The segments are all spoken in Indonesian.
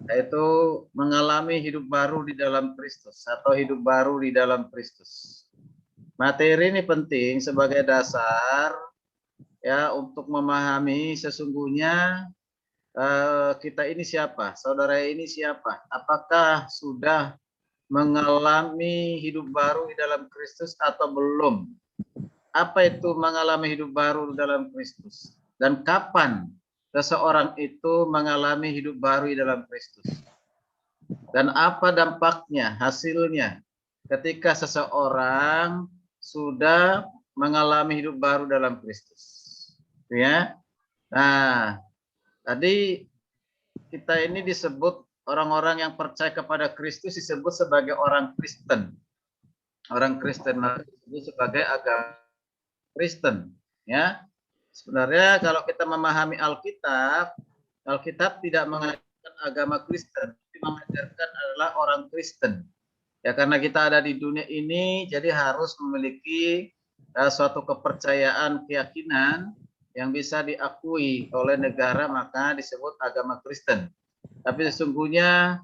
yaitu mengalami hidup baru di dalam Kristus atau hidup baru di dalam Kristus. Materi ini penting sebagai dasar ya untuk memahami sesungguhnya kita ini siapa, saudara ini siapa, apakah sudah mengalami hidup baru di dalam Kristus atau belum. Apa itu mengalami hidup baru dalam Kristus? Dan kapan seseorang itu mengalami hidup baru di dalam Kristus? Dan apa dampaknya, hasilnya ketika seseorang sudah mengalami hidup baru dalam Kristus? Ya. Nah, tadi kita ini disebut orang-orang yang percaya kepada Kristus disebut sebagai orang Kristen. Orang Kristen disebut sebagai agama Kristen, ya. Sebenarnya kalau kita memahami Alkitab, Alkitab tidak mengajarkan agama Kristen, tapi mengajarkan adalah orang Kristen. Ya karena kita ada di dunia ini, jadi harus memiliki suatu kepercayaan, keyakinan yang bisa diakui oleh negara, maka disebut agama Kristen. Tapi sesungguhnya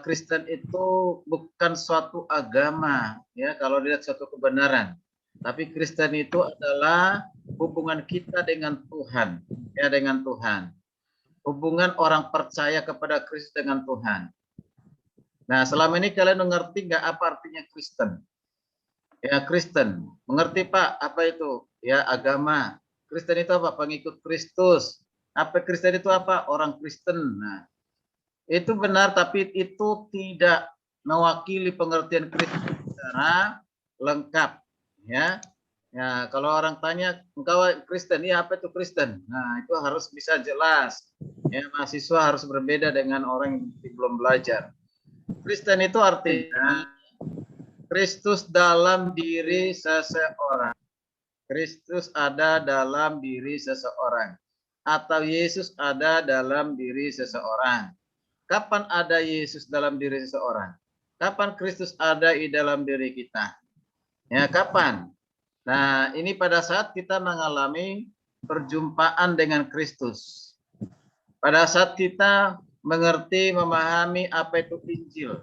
Kristen itu bukan suatu agama, ya kalau dilihat suatu kebenaran. Tapi Kristen itu adalah hubungan kita dengan Tuhan, ya dengan Tuhan. Hubungan orang percaya kepada Kristus dengan Tuhan. Nah, selama ini kalian mengerti nggak apa artinya Kristen? Ya, Kristen. Mengerti Pak, apa itu? Ya, agama. Kristen itu apa? Pengikut Kristus. Apa Kristen itu apa? Orang Kristen. Nah, itu benar, tapi itu tidak mewakili pengertian Kristen secara lengkap. Ya, ya kalau orang tanya engkau Kristen, ya apa itu Kristen? Nah itu harus bisa jelas. Ya mahasiswa harus berbeda dengan orang yang belum belajar. Kristen itu artinya Kristus dalam diri seseorang. Kristus ada dalam diri seseorang. Atau Yesus ada dalam diri seseorang. Kapan ada Yesus dalam diri seseorang? Kapan Kristus ada di dalam diri kita? Ya, kapan? Nah, ini pada saat kita mengalami perjumpaan dengan Kristus. Pada saat kita mengerti, memahami apa itu Injil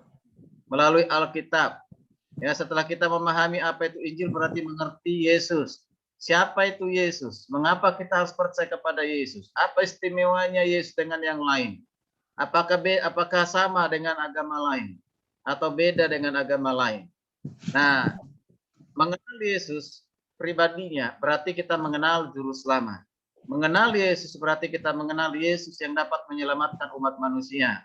melalui Alkitab. Ya, setelah kita memahami apa itu Injil berarti mengerti Yesus. Siapa itu Yesus? Mengapa kita harus percaya kepada Yesus? Apa istimewanya Yesus dengan yang lain? Apakah sama dengan agama lain atau beda dengan agama lain? Nah, mengenal Yesus pribadinya berarti kita mengenal juru selamat. Mengenal Yesus berarti kita mengenal Yesus yang dapat menyelamatkan umat manusia.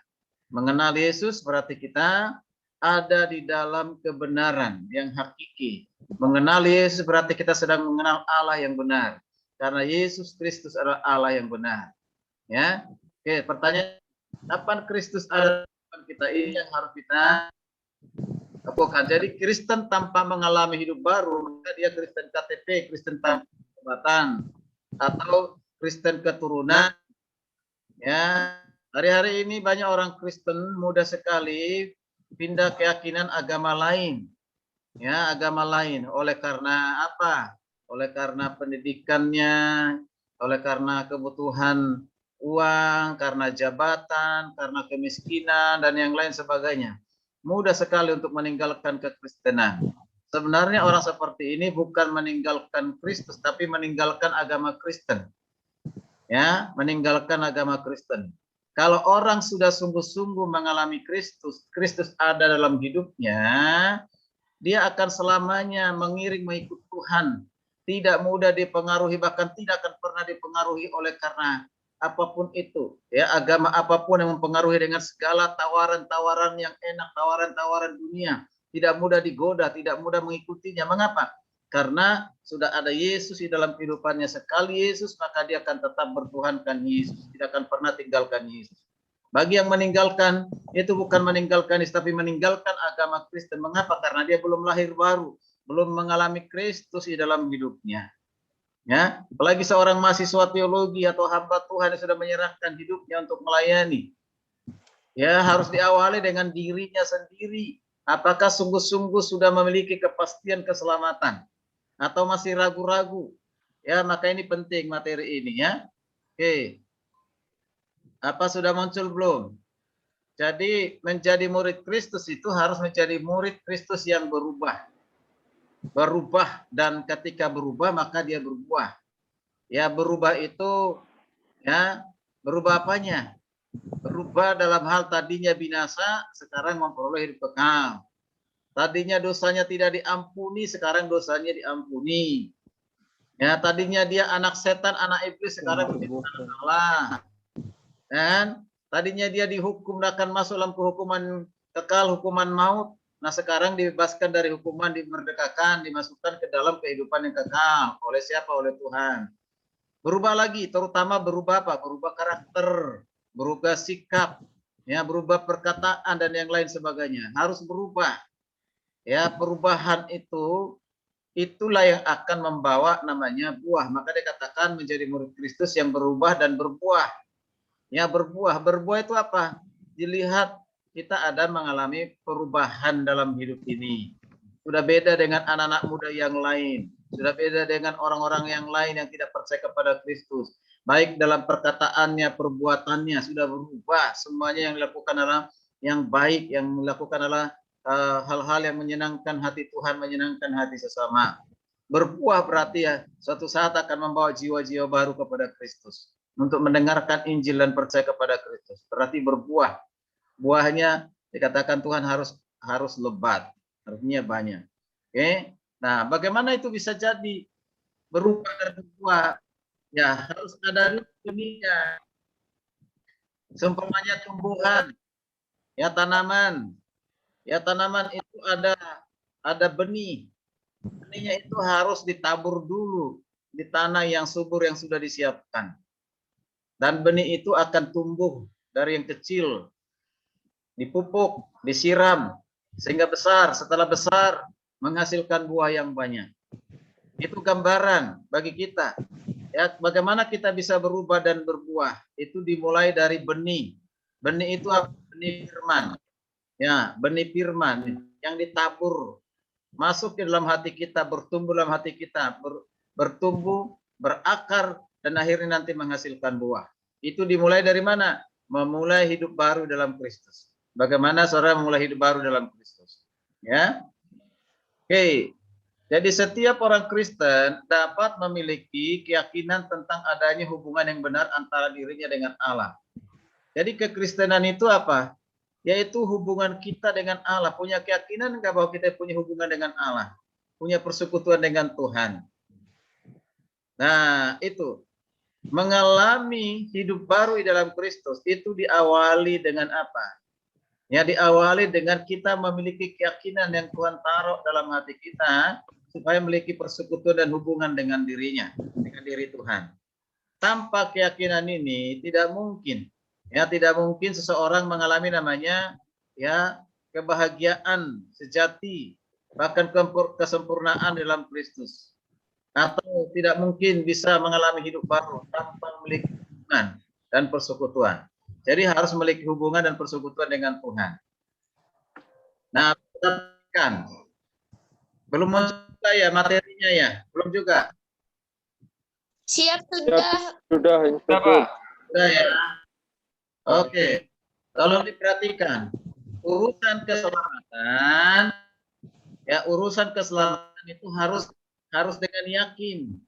Mengenal Yesus berarti kita ada di dalam kebenaran yang hakiki. Mengenal Yesus berarti kita sedang mengenal Allah yang benar. Karena Yesus Kristus adalah Allah yang benar. Ya. Oke, pertanyaan kapan Kristus ada dalam kita ini yang harus kita bukan. Jadi Kristen tanpa mengalami hidup baru, maka dia Kristen KTP, Kristen tanpa jabatan, atau Kristen keturunan. Ya, hari-hari ini banyak orang Kristen mudah sekali pindah keyakinan agama lain. Ya, agama lain. Oleh karena apa? Oleh karena pendidikannya, oleh karena kebutuhan uang, karena jabatan, karena kemiskinan, dan yang lain sebagainya. Mudah sekali untuk meninggalkan kekristenan. Sebenarnya orang seperti ini bukan meninggalkan Kristus, tapi meninggalkan agama Kristen. Ya, meninggalkan agama Kristen. Kalau orang sudah sungguh-sungguh mengalami Kristus, Kristus ada dalam hidupnya, dia akan selamanya mengiring mengikut Tuhan. Tidak mudah dipengaruhi, bahkan tidak akan pernah dipengaruhi oleh karena apapun itu, ya agama apapun yang mempengaruhi dengan segala tawaran-tawaran yang enak, tawaran-tawaran dunia, tidak mudah digoda, tidak mudah mengikutinya. Mengapa? Karena sudah ada Yesus di dalam kehidupannya. Sekali Yesus, maka dia akan tetap bertuhankan Yesus, tidak akan pernah tinggalkan Yesus. Bagi yang meninggalkan, itu bukan meninggalkan Yesus, tapi meninggalkan agama Kristen. Mengapa? Karena dia belum lahir baru, belum mengalami Kristus di dalam hidupnya. Ya, apalagi seorang mahasiswa teologi atau hamba Tuhan yang sudah menyerahkan hidupnya untuk melayani. Ya, harus diawali dengan dirinya sendiri. Apakah sungguh-sungguh sudah memiliki kepastian keselamatan atau masih ragu-ragu? Ya, maka ini penting materi ini ya. Oke. Apa sudah muncul belum? Jadi menjadi murid Kristus itu harus menjadi murid Kristus yang berubah. Berubah, dan ketika berubah maka dia berbuah. Ya, berubah itu ya, berubah apanya? Berubah dalam hal tadinya binasa, sekarang memperoleh hidup kekal. Tadinya dosanya tidak diampuni, sekarang dosanya diampuni. Ya, tadinya dia anak setan, anak iblis, sekarang menjadi anak Allah. Dan tadinya dia dihukum akan masuk dalam kehukuman kekal, hukuman maut. Nah, sekarang dibebaskan dari hukuman, dimerdekakan, dimasukkan ke dalam kehidupan yang kekal. Oleh siapa? Oleh Tuhan. Berubah lagi, terutama berubah apa? Berubah karakter, berubah sikap, ya, berubah perkataan dan yang lain sebagainya. Harus berubah. Ya, perubahan itu itulah yang akan membawa namanya buah. Maka dikatakan menjadi murid Kristus yang berubah dan berbuah. Ya, berbuah. Berbuah itu apa? Dilihat kita ada mengalami perubahan dalam hidup ini. Sudah beda dengan anak-anak muda yang lain. Sudah beda dengan orang-orang yang lain yang tidak percaya kepada Kristus. Baik dalam perkataannya, perbuatannya sudah berubah. Semuanya yang dilakukan adalah yang baik, yang dilakukan adalah hal-hal yang menyenangkan hati Tuhan, menyenangkan hati sesama. Berbuah berarti ya suatu saat akan membawa jiwa-jiwa baru kepada Kristus. Untuk mendengarkan Injil dan percaya kepada Kristus. Berarti berbuah. Buahnya dikatakan Tuhan harus lebat. Artinya banyak. Oke. Nah, bagaimana itu bisa jadi berubah dan berbuah? Ya, harus ada rutininya. Seumpamanya tumbuhan, ya tanaman. Ya, tanaman itu ada benih. Benihnya itu harus ditabur dulu di tanah yang subur yang sudah disiapkan. Dan benih itu akan tumbuh dari yang kecil, dipupuk, disiram, sehingga besar. Setelah besar, menghasilkan buah yang banyak. Itu gambaran bagi kita. Ya, bagaimana kita bisa berubah dan berbuah? Itu dimulai dari benih. Benih itu apa? Benih firman. Ya, benih firman yang ditabur masuk ke dalam hati kita, bertumbuh dalam hati kita, bertumbuh, berakar, dan akhirnya nanti menghasilkan buah. Itu dimulai dari mana? Memulai hidup baru dalam Kristus. Bagaimana saudara memulai hidup baru dalam Kristus? Ya, oke. Jadi setiap orang Kristen dapat memiliki keyakinan tentang adanya hubungan yang benar antara dirinya dengan Allah. Jadi kekristenan itu apa? Yaitu hubungan kita dengan Allah. Punya keyakinan enggak bahwa kita punya hubungan dengan Allah? Punya persekutuan dengan Tuhan. Nah, itu. Mengalami hidup baru di dalam Kristus itu diawali dengan apa? Ya, diawali dengan kita memiliki keyakinan yang Tuhan taruh dalam hati kita supaya memiliki persekutuan dan hubungan dengan dirinya, dengan diri Tuhan. Tanpa keyakinan ini tidak mungkin, ya tidak mungkin seseorang mengalami namanya ya kebahagiaan sejati, bahkan kesempurnaan dalam Kristus. Atau tidak mungkin bisa mengalami hidup baru tanpa memiliki hubungan dan persekutuan. Jadi harus memiliki hubungan dan persekutuan dengan Tuhan. Nah, kan belum juga ya materinya ya, belum juga. Siap sudah. Sudah, Sudah ya. Oke. Tolong diperhatikan. Urusan keselamatan, ya urusan keselamatan itu harus dengan yakin,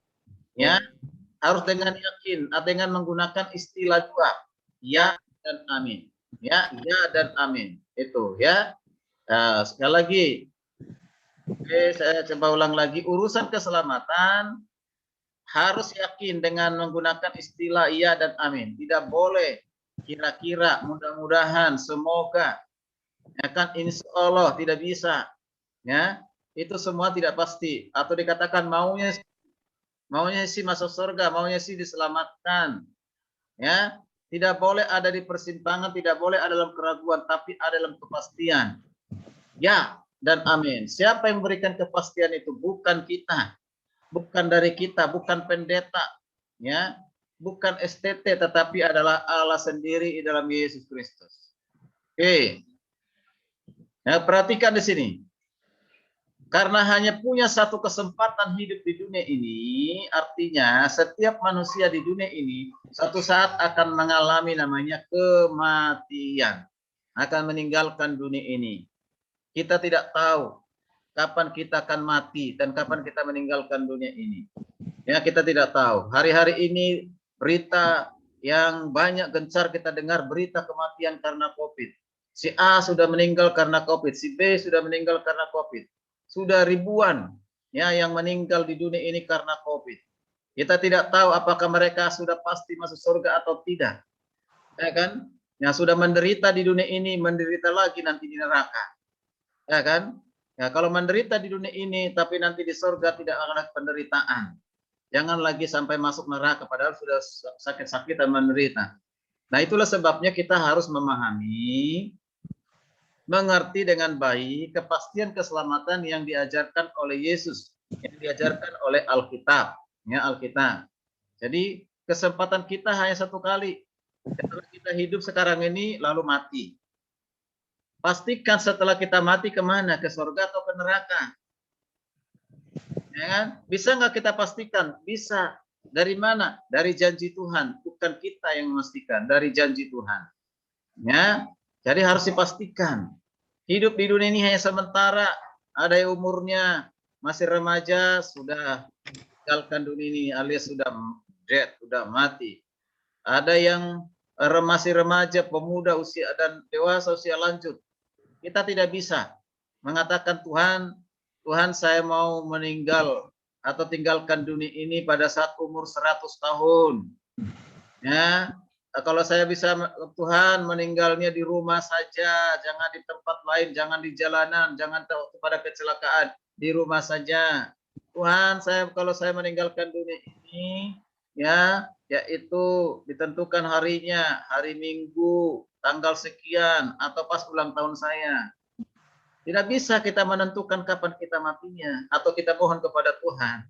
ya harus dengan yakin, dengan menggunakan istilah dua, ya dan amin, ya dan amin, itu ya. Nah, sekali lagi, oke, saya coba ulang lagi. Urusan keselamatan harus yakin dengan menggunakan istilah ya dan amin. Tidak boleh kira-kira, mudah-mudahan, semoga, ya kan, insya Allah, tidak bisa, ya. Itu semua tidak pasti. Atau dikatakan maunya sih masuk surga, maunya sih diselamatkan, ya. Tidak boleh ada di persimpangan, tidak boleh ada dalam keraguan, tapi ada dalam kepastian. Ya dan amin. Siapa yang memberikan kepastian itu? Bukan kita, bukan dari kita, bukan pendeta, ya, bukan STT, tetapi adalah Allah sendiri di dalam Yesus Kristus. Oke. Nah, perhatikan di sini. Karena hanya punya satu kesempatan hidup di dunia ini, artinya setiap manusia di dunia ini satu saat akan mengalami namanya kematian. akan meninggalkan dunia ini. Kita tidak tahu kapan kita akan mati dan kapan kita meninggalkan dunia ini. Ya, kita tidak tahu. Hari-hari ini berita yang banyak gencar kita dengar, berita kematian karena COVID. Si A sudah meninggal karena COVID, si B sudah meninggal karena COVID. Sudah ribuan ya yang meninggal di dunia ini karena COVID. Kita tidak tahu apakah mereka sudah pasti masuk surga atau tidak. Ya kan? Yang sudah menderita di dunia ini menderita lagi nanti di neraka. Ya kan? Ya, kalau menderita di dunia ini tapi nanti di surga tidak ada penderitaan. Jangan lagi sampai masuk neraka padahal sudah sakit-sakitan menderita. Nah, itulah sebabnya kita harus memahami, mengerti dengan baik kepastian keselamatan yang diajarkan oleh Yesus, yang diajarkan oleh Alkitab, ya Alkitab. Jadi kesempatan kita hanya satu kali. Setelah kita hidup sekarang ini lalu mati. Pastikan setelah kita mati kemana? Ke surga atau ke neraka? Ya kan? Bisa nggak kita pastikan? Bisa. Dari mana? Dari janji Tuhan. Bukan kita yang memastikan. Dari janji Tuhan. Ya, jadi harus dipastikan. Hidup di dunia ini hanya sementara. Ada yang umurnya masih remaja sudah tinggalkan dunia ini alias sudah dead, sudah mati. Ada yang masih remaja, pemuda, usia dan dewasa, usia lanjut. Kita tidak bisa mengatakan Tuhan saya mau meninggal atau tinggalkan dunia ini pada saat umur 100 tahun. Ya, kalau saya bisa Tuhan meninggalnya di rumah saja, jangan di tempat lain, jangan di jalanan, jangan pada kecelakaan, di rumah saja. Tuhan, kalau saya meninggalkan dunia ini, ya, yaitu ditentukan harinya, hari Minggu, tanggal sekian, atau pas ulang tahun saya. Tidak bisa kita menentukan kapan kita matinya, atau kita mohon kepada Tuhan.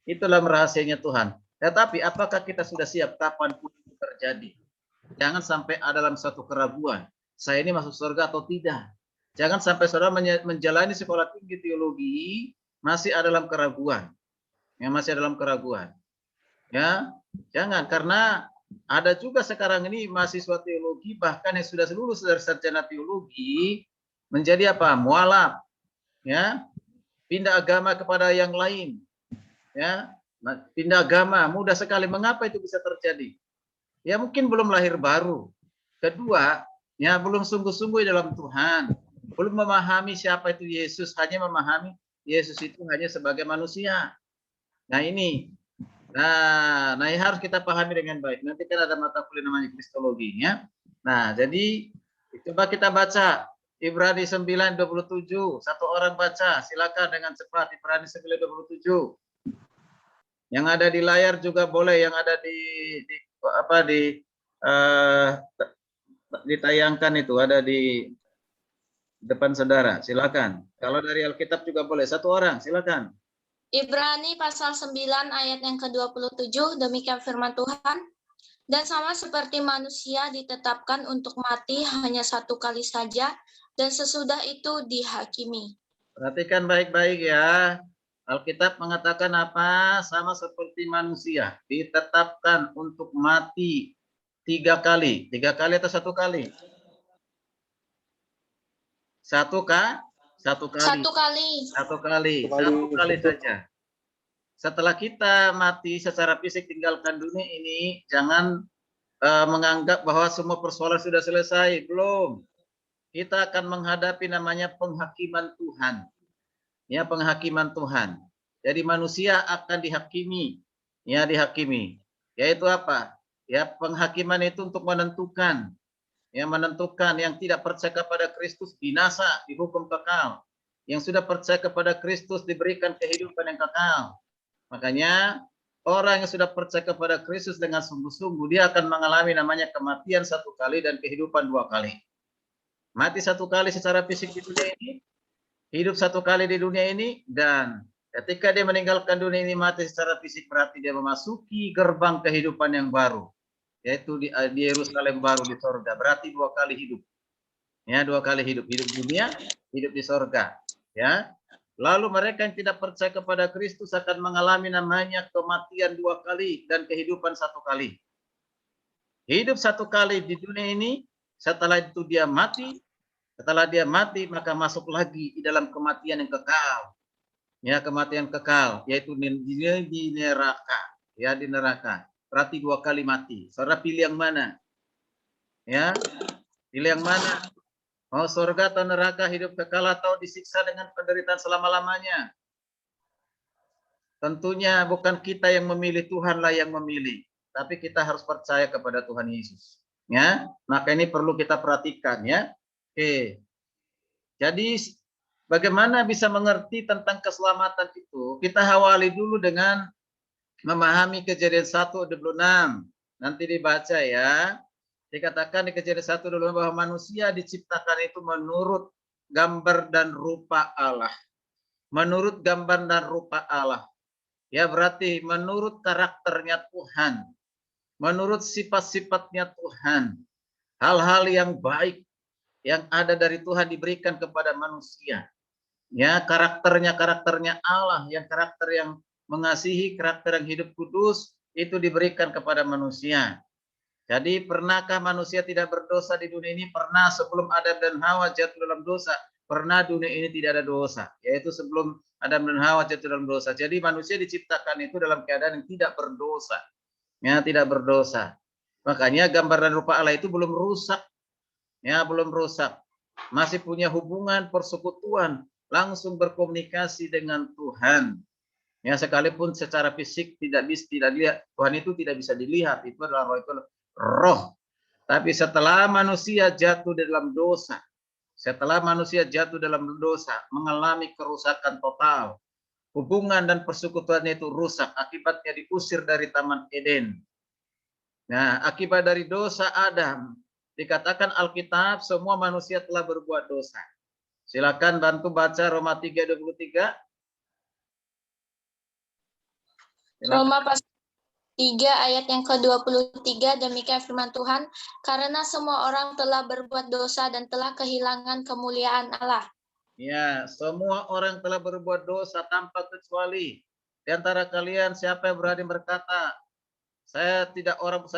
Itulah rahasianya Tuhan. Tetapi apakah kita sudah siap kapanpun itu terjadi? Jangan sampai ada dalam suatu keraguan. Saya ini masuk surga atau tidak? Jangan sampai saudara menjalani sekolah tinggi teologi masih ada dalam keraguan. Ya, masih dalam keraguan. Ya, jangan, karena ada juga sekarang ini mahasiswa teologi bahkan yang sudah lulus dari sarjana teologi menjadi apa? Mualaf. Ya, pindah agama kepada yang lain. Ya, pindah agama mudah sekali. Mengapa itu bisa terjadi? Ya mungkin belum lahir baru. Kedua, ya belum sungguh-sungguh dalam Tuhan. Belum memahami siapa itu Yesus, hanya memahami Yesus itu hanya sebagai manusia. Nah ini, nah yang harus kita pahami dengan baik. Nanti kan ada mata kuliah namanya Kristologi, ya. Nah jadi coba kita baca Ibrani 9:27. Satu orang baca, silakan dengan cepat. Ibrani 9:27. Yang ada di layar juga boleh, yang ada ditayangkan itu ada di depan saudara. Silakan. Kalau dari Alkitab juga boleh. Satu orang, silakan. Ibrani pasal 9 ayat yang ke-27, demikian firman Tuhan. Dan sama seperti manusia ditetapkan untuk mati hanya satu kali saja, dan sesudah itu dihakimi. Perhatikan baik-baik ya. Alkitab mengatakan apa? Sama seperti manusia, ditetapkan untuk mati 3 kali. 3 kali atau 1 kali? 1 kali. 1 kali. 1 kali saja. Setelah kita mati secara fisik tinggalkan dunia ini, jangan menganggap bahwa semua persoalan sudah selesai. Belum. Kita akan menghadapi namanya penghakiman Tuhan. Ya, penghakiman Tuhan. Jadi manusia akan dihakimi. Ya, dihakimi. Yaitu apa? Ya, penghakiman itu untuk menentukan. Ya, menentukan yang tidak percaya kepada Kristus binasa, dihukum kekal. Yang sudah percaya kepada Kristus diberikan kehidupan yang kekal. Makanya orang yang sudah percaya kepada Kristus dengan sungguh-sungguh, dia akan mengalami namanya kematian 1 kali dan kehidupan 2 kali. Mati 1 kali secara fisik di dunia ini, hidup 1 kali di dunia ini, dan ketika dia meninggalkan dunia ini mati secara fisik berarti dia memasuki gerbang kehidupan yang baru, yaitu di Yerusalem baru di sorga. Berarti 2 kali hidup. Ya, 2 kali hidup. Hidup dunia, hidup di sorga. Ya. Lalu mereka yang tidak percaya kepada Kristus akan mengalami namanya kematian 2 kali dan kehidupan 1 kali. Hidup 1 kali di dunia ini, setelah itu dia mati, Setelah dia mati, maka masuk lagi di dalam kematian yang kekal. Ya, kematian kekal, yaitu di neraka. Ya, di neraka. Berarti 2 kali mati. Saudara pilih yang mana? Ya, pilih yang mana? Mau surga atau neraka, hidup kekal atau disiksa dengan penderitaan selama-lamanya? Tentunya bukan kita yang memilih, Tuhanlah yang memilih. Tapi kita harus percaya kepada Tuhan Yesus. Ya, maka ini perlu kita perhatikan ya. Oke. Jadi bagaimana bisa mengerti tentang keselamatan itu? Kita awali dulu dengan memahami Kejadian 1:26. Nanti dibaca ya. Dikatakan di Kejadian 1:26 bahwa manusia diciptakan itu menurut gambar dan rupa Allah. Menurut gambar dan rupa Allah. Ya, berarti menurut karakternya Tuhan. Menurut sifat-sifatnya Tuhan. Hal-hal yang baik yang ada dari Tuhan diberikan kepada manusia. Ya, karakternya Allah, yang karakter yang mengasihi, karakter yang hidup kudus itu diberikan kepada manusia. Jadi pernahkah manusia tidak berdosa di dunia ini? Pernah, sebelum Adam dan Hawa jatuh dalam dosa. Pernah dunia ini tidak ada dosa, yaitu sebelum Adam dan Hawa jatuh dalam dosa. Jadi manusia diciptakan itu dalam keadaan yang tidak berdosa. Ya, tidak berdosa. Makanya gambar dan rupa Allah itu belum rusak. Ya, belum rusak. Masih punya hubungan persekutuan, langsung berkomunikasi dengan Tuhan. Ya, sekalipun secara fisik tidak dilihat, Tuhan itu tidak bisa dilihat, itu adalah roh, itu roh. Tapi setelah manusia jatuh dalam dosa, mengalami kerusakan total, hubungan dan persekutuannya itu rusak, akibatnya diusir dari Taman Eden. Nah, akibat dari dosa Adam, dikatakan Alkitab semua manusia telah berbuat dosa. Silakan bantu baca Roma 3:23. Roma pasal 3 ayat yang ke-23, demikian firman Tuhan, karena semua orang telah berbuat dosa dan telah kehilangan kemuliaan Allah. Ya, semua orang telah berbuat dosa tanpa kecuali. Di antara kalian siapa yang berani berkata, saya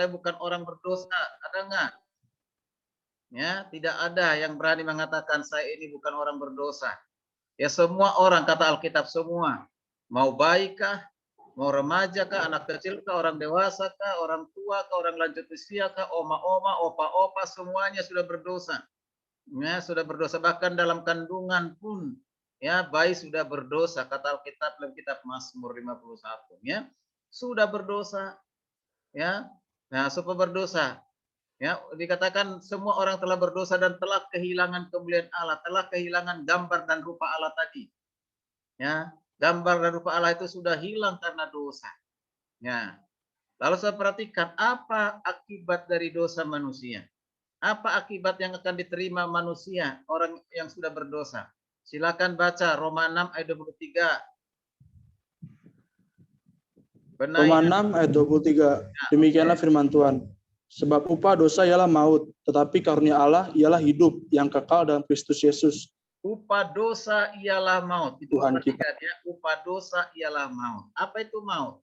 bukan orang berdosa, ada enggak? Ya, tidak ada yang berani mengatakan saya ini bukan orang berdosa. Ya, semua orang, kata Alkitab, semua. Mau baik kah, mau remaja kah, anak kecil kah, orang dewasa kah, orang tua kah, orang lanjut usia kah, oma-oma, opa-opa, semuanya sudah berdosa. Ya, sudah berdosa, bahkan dalam kandungan pun ya, bayi sudah berdosa, kata Alkitab dalam kitab Mazmur 51, ya. Sudah berdosa, ya. Nah, supaya berdosa. Ya, dikatakan semua orang telah berdosa dan telah kehilangan kemuliaan Allah, telah kehilangan gambar dan rupa Allah tadi. Ya, gambar dan rupa Allah itu sudah hilang karena dosa. Ya. Lalu saya perhatikan apa akibat dari dosa manusia? Apa akibat yang akan diterima manusia, orang yang sudah berdosa? Silakan baca Roma 6 ayat 23. Roma 6 ayat 23. Demikianlah firman Tuhan. Sebab upah dosa ialah maut, tetapi karunia Allah ialah hidup yang kekal dalam Kristus Yesus. Upah dosa ialah maut. Itu Tuhan kita. ya, upah dosa ialah maut. Apa itu maut?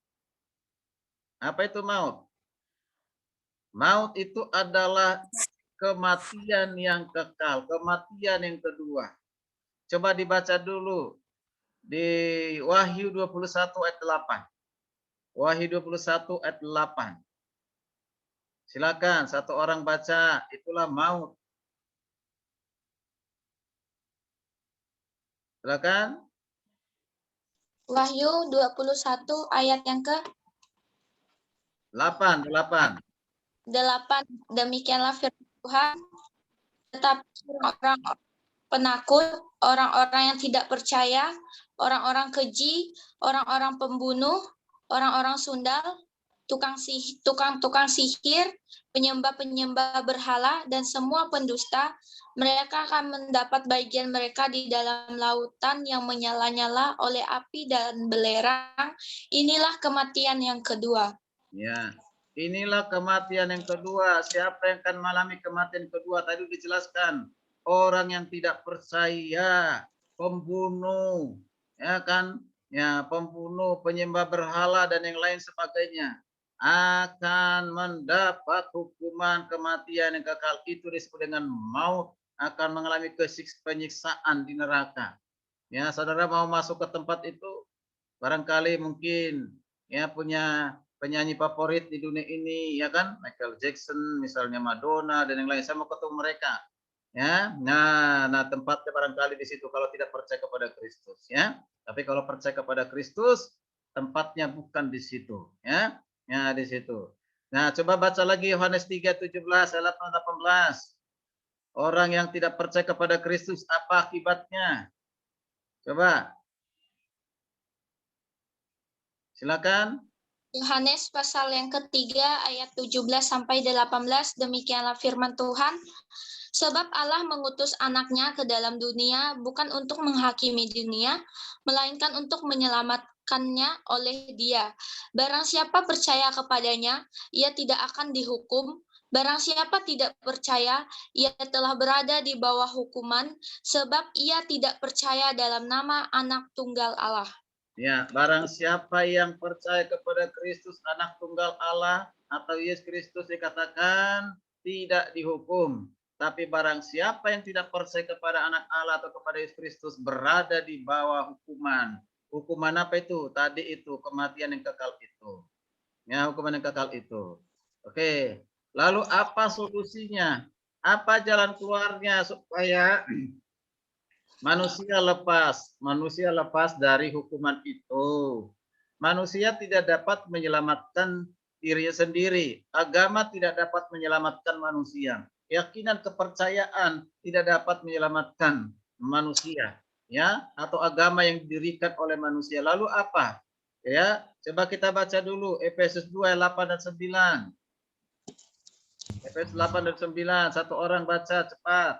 Apa itu maut? Maut itu adalah kematian yang kekal, kematian yang kedua. Coba dibaca dulu di Wahyu 21 ayat 8. Wahyu 21 ayat 8. Silakan satu orang baca, itulah maut. Silakan. Wahyu 21 ayat yang ke 8. 8. Demikianlah firman Tuhan, tetapi orang penakut, orang-orang yang tidak percaya, orang-orang keji, orang-orang pembunuh, orang-orang sundal, tukang-tukang sihir, penyembah-penyembah berhala, dan semua pendusta, mereka akan mendapat bagian mereka di dalam lautan yang menyala-nyala oleh api dan belerang. Inilah kematian yang kedua. Ya, inilah kematian yang kedua. Siapa yang akan mengalami kematian kedua? Tadi dijelaskan. Orang yang tidak percaya, pembunuh, ya kan? Ya, pembunuh, penyembah berhala dan yang lain sebagainya akan mendapat hukuman kematian yang kekal. Itu disebut dengan maut akan mengalami penyiksaan di neraka. Ya, saudara mau masuk ke tempat itu, barangkali mungkin ya punya penyanyi favorit di dunia ini, ya kan, Michael Jackson, misalnya Madonna dan yang lain. Saya mau ketemu mereka, ya. Nah tempatnya barangkali di situ kalau tidak percaya kepada Kristus, ya. Tapi kalau percaya kepada Kristus, tempatnya bukan di situ, ya. Ya di situ. Nah, coba baca lagi Yohanes 3:17 ayat 18. Orang yang tidak percaya kepada Kristus, apa akibatnya? Coba. Silakan. Yohanes pasal yang ketiga ayat 17 sampai 18, demikianlah firman Tuhan. Sebab Allah mengutus anaknya ke dalam dunia bukan untuk menghakimi dunia, melainkan untuk menyelamatkannya oleh Dia. Barang siapa percaya kepadanya, ia tidak akan dihukum. Barang siapa tidak percaya, ia telah berada di bawah hukuman, sebab ia tidak percaya dalam nama Anak Tunggal Allah. Ya, barang siapa yang percaya kepada Kristus anak tunggal Allah atau Yesus Kristus dikatakan tidak dihukum. Tapi barang siapa yang tidak percaya kepada anak Allah atau kepada Yesus Kristus berada di bawah hukuman. Hukuman apa itu? Tadi itu kematian yang kekal itu. Ya, hukuman yang kekal itu. Oke. Lalu apa solusinya? Apa jalan keluarnya supaya manusia lepas dari hukuman itu. Manusia tidak dapat menyelamatkan dirinya sendiri. Agama tidak dapat menyelamatkan manusia. Keyakinan, kepercayaan tidak dapat menyelamatkan manusia, ya, atau agama yang didirikan oleh manusia. Lalu apa? Ya, coba kita baca dulu Efesus 2 ayat 8 dan 9. Efesus 8 dan 9, satu orang baca cepat.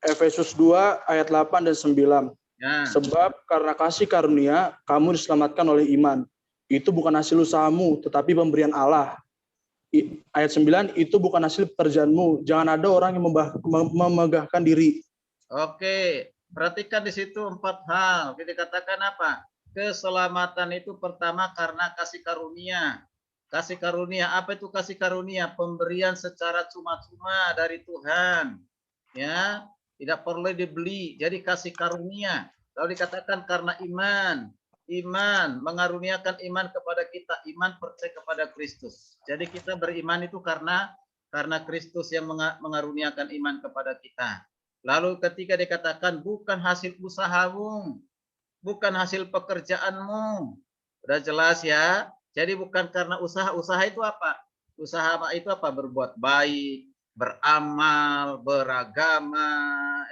Efesus 2 ayat 8 dan 9. Ya. Sebab karena kasih karunia kamu diselamatkan oleh iman. Itu bukan hasil usahamu, tetapi pemberian Allah. Ayat 9, itu bukan hasil pekerjaanmu. Jangan ada orang yang memegahkan diri. Oke, perhatikan di situ 4 hal. Kita katakan apa? Keselamatan itu pertama karena kasih karunia. Kasih karunia, apa itu kasih karunia? Pemberian secara cuma-cuma dari Tuhan. Ya, tidak perlu dibeli. Jadi kasih karunia. Lalu dikatakan karena iman. Iman mengaruniakan iman kepada kita. Iman percaya kepada Kristus. Jadi kita beriman itu karena Kristus yang mengaruniakan iman kepada kita. Lalu ketika dikatakan bukan hasil usahamu, bukan hasil pekerjaanmu. Sudah jelas ya. Jadi bukan karena usaha. Usaha itu apa? Usaha itu apa? Berbuat baik, beramal, beragama,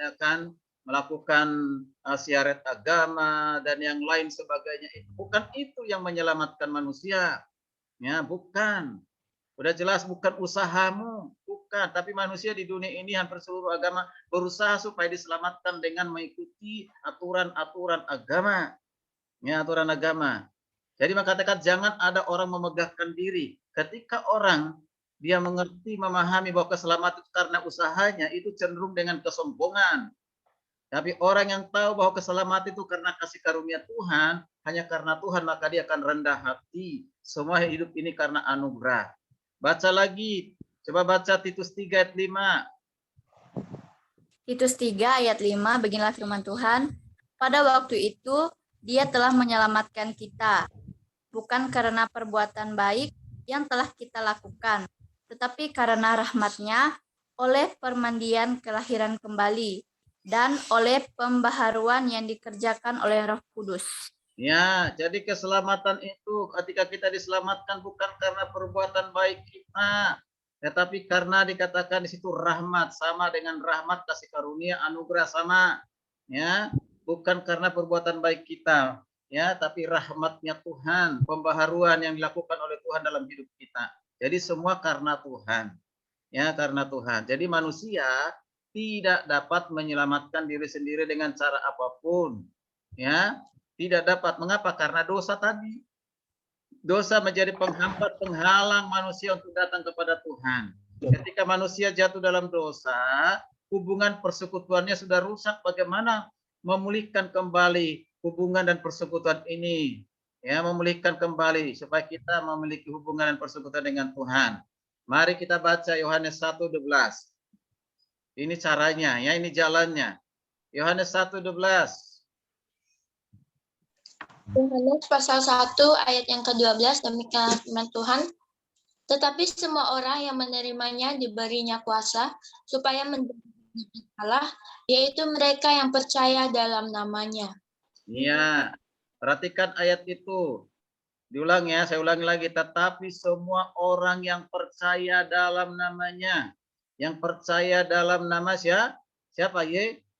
ya kan, melakukan syiar agama dan yang lain sebagainya. Bukan itu yang menyelamatkan manusia, ya, bukan. Udah jelas bukan usahamu, bukan. Tapi manusia di dunia ini hampir seluruh agama berusaha supaya diselamatkan dengan mengikuti aturan-aturan agama, ya, aturan agama. Jadi mengatakan jangan ada orang memegahkan diri. Ketika orang dia mengerti, memahami bahwa keselamatan itu karena usahanya, itu cenderung dengan kesombongan. Tapi orang yang tahu bahwa keselamatan itu karena kasih karunia Tuhan, hanya karena Tuhan, maka dia akan rendah hati. Semua hidup ini karena anugerah. Baca lagi, coba baca Titus 3 ayat 5. Titus 3 ayat 5, beginilah firman Tuhan. Pada waktu itu, Dia telah menyelamatkan kita, bukan karena perbuatan baik yang telah kita lakukan, tetapi karena rahmat-Nya oleh permandian kelahiran kembali dan oleh pembaharuan yang dikerjakan oleh Roh Kudus. Ya, jadi keselamatan itu ketika kita diselamatkan bukan karena perbuatan baik kita, tetapi karena dikatakan di situ rahmat, sama dengan rahmat, kasih karunia, anugerah sama, ya, bukan karena perbuatan baik kita, ya, tapi rahmatnya Tuhan, pembaharuan yang dilakukan oleh Tuhan dalam hidup kita. Jadi semua karena Tuhan, ya, karena Tuhan. Jadi manusia tidak dapat menyelamatkan diri sendiri dengan cara apapun, ya. Tidak dapat. Mengapa? Karena dosa tadi. Dosa menjadi penghambat, penghalang manusia untuk datang kepada Tuhan. Ketika manusia jatuh dalam dosa, hubungan persekutuannya sudah rusak. Bagaimana memulihkan kembali hubungan dan persekutuan ini? Ya, memulihkan kembali supaya kita memiliki hubungan dan persekutuan dengan Tuhan. Mari kita baca Yohanes 1:12. Ini caranya, ya, ini jalannya. Yohanes 1:12. Yohanes pasal 1 ayat yang ke-12, demikian firman Tuhan. Tetapi semua orang yang menerimanya diberinya kuasa supaya menjadi anak Allah, yaitu mereka yang percaya dalam namanya. Iya, perhatikan ayat itu. Diulang ya, saya ulangi lagi. Tetapi semua orang yang percaya dalam namanya. Yang percaya dalam nama siapa?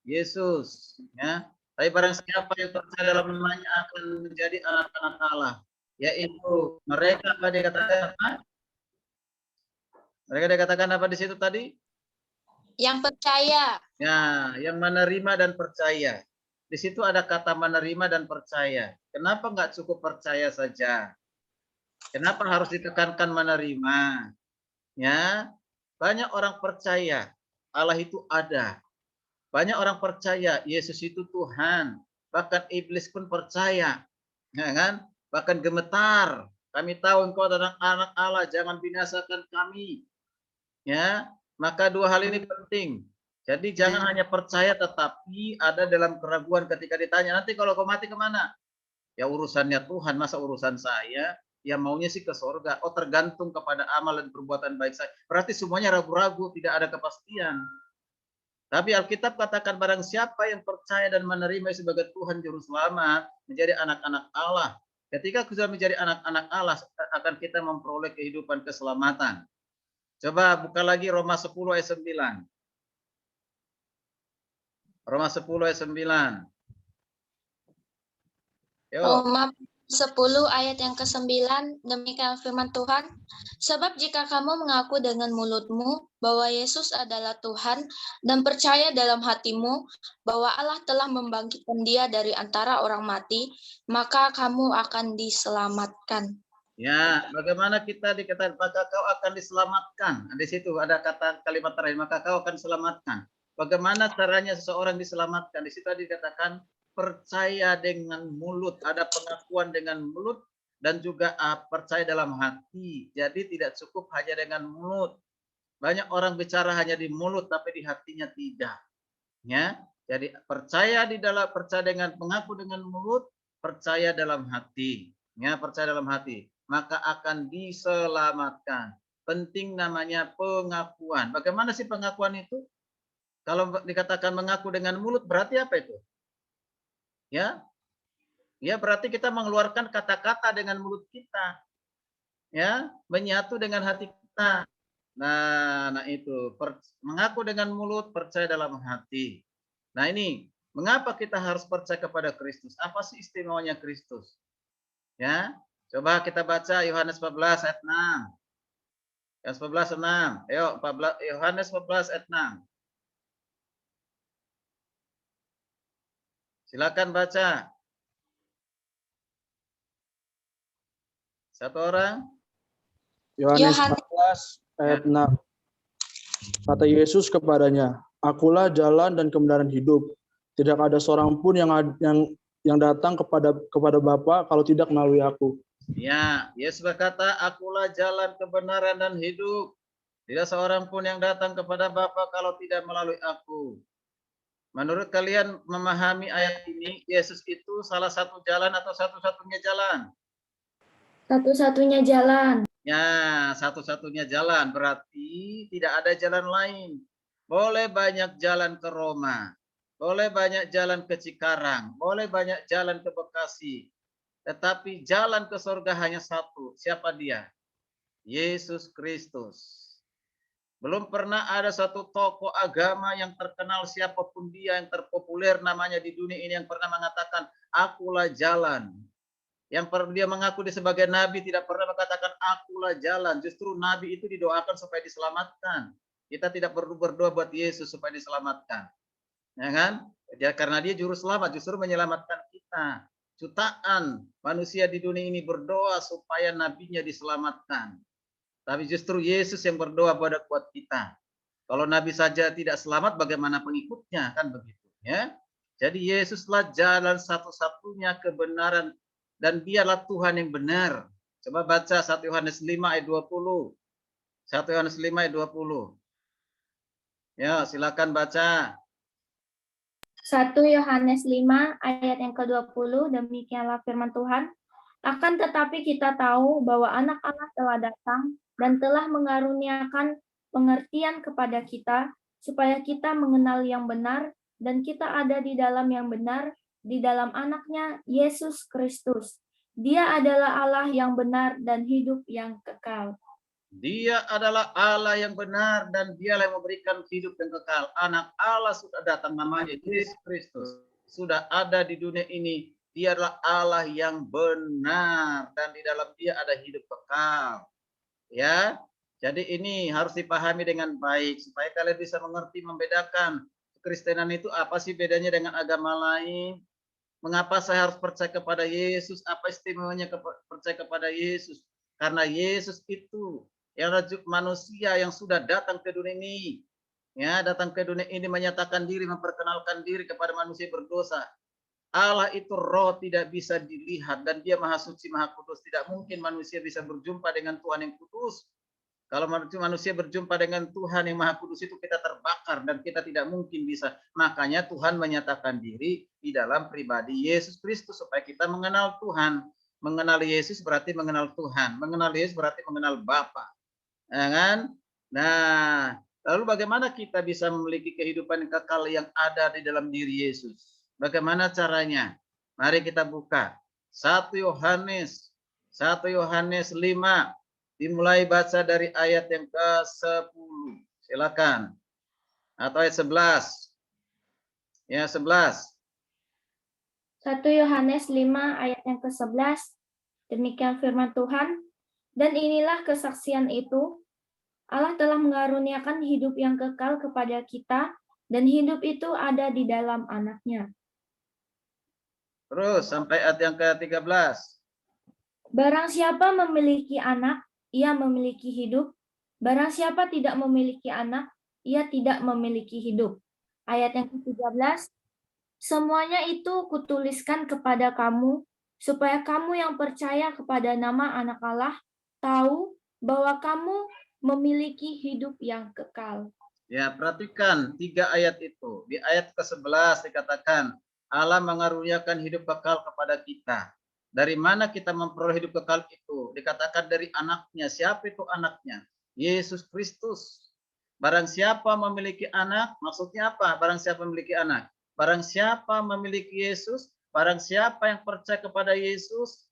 Yesus. Ya. Tapi barang siapa yang percaya dalam namanya akan menjadi anak-anak Allah. Yaitu mereka apa dikatakan apa? Mereka dikatakan apa di situ tadi? Yang percaya. Ya, yang menerima dan percaya. Di situ ada kata menerima dan percaya. Kenapa nggak cukup percaya saja? Kenapa harus ditekankan menerima? Ya, banyak orang percaya Allah itu ada. Banyak orang percaya Yesus itu Tuhan. Bahkan iblis pun percaya, ya kan? Bahkan gemetar. Kami tahu engkau adalah anak Allah, jangan binasakan kami. Ya, maka dua hal ini penting. Jadi jangan hanya percaya tetapi ada dalam keraguan ketika ditanya, nanti kalau kau mati kemana? Ya urusannya Tuhan, masa urusan saya? Ya maunya sih ke surga. Oh tergantung kepada amal dan perbuatan baik saya. Berarti semuanya ragu-ragu, tidak ada kepastian. Tapi Alkitab katakan barang siapa yang percaya dan menerima sebagai Tuhan Juru Selamat, menjadi anak-anak Allah. Ketika kita menjadi anak-anak Allah, akan kita memperoleh kehidupan keselamatan. Coba buka lagi Roma 10 ayat 9. Roma 10 ayat 9. Yuk. Roma 10 ayat yang ke-9, demikian firman Tuhan. Sebab jika kamu mengaku dengan mulutmu bahwa Yesus adalah Tuhan dan percaya dalam hatimu bahwa Allah telah membangkitkan dia dari antara orang mati, maka kamu akan diselamatkan. Ya, bagaimana kita dikatakan maka kau akan diselamatkan. Di situ ada kata kalimat terakhir, maka kau akan diselamatkan. Bagaimana caranya seseorang diselamatkan? Di situ dikatakan percaya dengan mulut, ada pengakuan dengan mulut dan juga percaya dalam hati. Jadi tidak cukup hanya dengan mulut. Banyak orang bicara hanya di mulut tapi di hatinya tidak. Ya, jadi percaya dengan mengaku dengan mulut, percaya dalam hati. Ya, percaya dalam hati, maka akan diselamatkan. Penting namanya pengakuan. Bagaimana sih pengakuan itu? Kalau dikatakan mengaku dengan mulut berarti apa itu? Ya, ya berarti kita mengeluarkan kata-kata dengan mulut kita. Ya, menyatu dengan hati kita. Nah itu mengaku dengan mulut, percaya dalam hati. Nah ini, mengapa kita harus percaya kepada Kristus? Apa sih istimewanya Kristus? Ya, coba kita baca Yohanes 14 ayat 6. Yohanes 14 6. Ayo, Yohanes 14 ayat 6. Silakan baca. Satu orang. Yohanes 14 ayat 6. Kata Yesus kepadanya, Akulah jalan dan kebenaran hidup. Tidak ada seorang pun yang datang kepada Bapa kalau tidak melalui aku. Ya, Yesus berkata, Akulah jalan kebenaran dan hidup. Tidak seorang pun yang datang kepada Bapa kalau tidak melalui aku. Menurut kalian memahami ayat ini, Yesus itu salah satu jalan atau satu-satunya jalan? Satu-satunya jalan. Ya, satu-satunya jalan. Berarti tidak ada jalan lain. Boleh banyak jalan ke Roma. Boleh banyak jalan ke Cikarang. Boleh banyak jalan ke Bekasi. Tetapi jalan ke surga hanya satu. Siapa dia? Yesus Kristus. Belum pernah ada satu tokoh agama yang terkenal siapapun dia yang terpopuler namanya di dunia ini yang pernah mengatakan, Akulah jalan. Yang dia mengaku dia sebagai nabi tidak pernah mengatakan akulah jalan. Justru nabi itu didoakan supaya diselamatkan. Kita tidak perlu berdoa buat Yesus supaya diselamatkan. Ya kan? Ya, karena dia juru selamat, justru menyelamatkan kita. Jutaan manusia di dunia ini berdoa supaya nabinya diselamatkan. Tapi justru Yesus yang berdoa buat kita. Kalau nabi saja tidak selamat, bagaimana pengikutnya? Kan begitu. Ya. Jadi Yesuslah jalan satu-satunya kebenaran dan dialah Tuhan yang benar. Coba baca 1 Yohanes 5 ayat 20. 1 Yohanes 5 ayat 20. Ya, silakan baca. 1 Yohanes 5 ayat yang ke-20, demikianlah firman Tuhan. Akan tetapi kita tahu bahwa anak Allah telah datang dan telah mengaruniakan pengertian kepada kita, supaya kita mengenal yang benar, dan kita ada di dalam yang benar, di dalam anaknya, Yesus Kristus. Dia adalah Allah yang benar dan hidup yang kekal. Dia adalah Allah yang benar dan Dialah yang memberikan hidup yang kekal. Anak Allah sudah datang, namanya Yesus Kristus. Sudah ada di dunia ini. Dia adalah Allah yang benar dan di dalam Dia ada hidup kekal. Ya. Jadi ini harus dipahami dengan baik supaya kalian bisa mengerti, membedakan kekristenan itu apa sih bedanya dengan agama lain. Mengapa saya harus percaya kepada Yesus? Apa istimewanya percaya kepada Yesus? Karena Yesus itu yang manusia yang sudah datang ke dunia ini, ya, datang ke dunia ini menyatakan diri, memperkenalkan diri kepada manusia berdosa. Allah itu roh, tidak bisa dilihat, dan Dia maha suci, maha kudus. Tidak mungkin manusia bisa berjumpa dengan Tuhan yang kudus. Kalau manusia berjumpa dengan Tuhan yang maha kudus itu kita terbakar dan kita tidak mungkin bisa. Makanya Tuhan menyatakan diri di dalam pribadi Yesus Kristus supaya kita mengenal Tuhan. Mengenal Yesus berarti mengenal Tuhan. Mengenal Yesus berarti mengenal Bapa. Ya kan? Nah, lalu bagaimana kita bisa memiliki kehidupan kekal yang ada di dalam diri Yesus? Bagaimana caranya? Mari kita buka 1 Yohanes 5. Dimulai baca dari ayat yang ke-10. Silakan. Atau ayat 11. Ya, 11. 1 Yohanes 5 ayat yang ke-11. Demikian firman Tuhan. Dan inilah kesaksian itu, Allah telah mengaruniakan hidup yang kekal kepada kita, dan hidup itu ada di dalam anaknya. Terus sampai ayat yang ke-13. Barang siapa memiliki anak, ia memiliki hidup. Barang siapa tidak memiliki anak, ia tidak memiliki hidup. Ayat yang ke-13. Semuanya itu kutuliskan kepada kamu, supaya kamu yang percaya kepada nama anak Allah, tahu bahwa kamu memiliki hidup yang kekal. Ya, perhatikan 3 ayat itu. Di ayat ke-11 dikatakan, Allah mengaruniakan hidup kekal kepada kita. Dari mana kita memperoleh hidup kekal itu? Dikatakan dari anaknya. Siapa itu anaknya? Yesus Kristus. Barang siapa memiliki anak, maksudnya apa? Barang siapa memiliki anak? Barang siapa memiliki Yesus, barang siapa yang percaya kepada Yesus,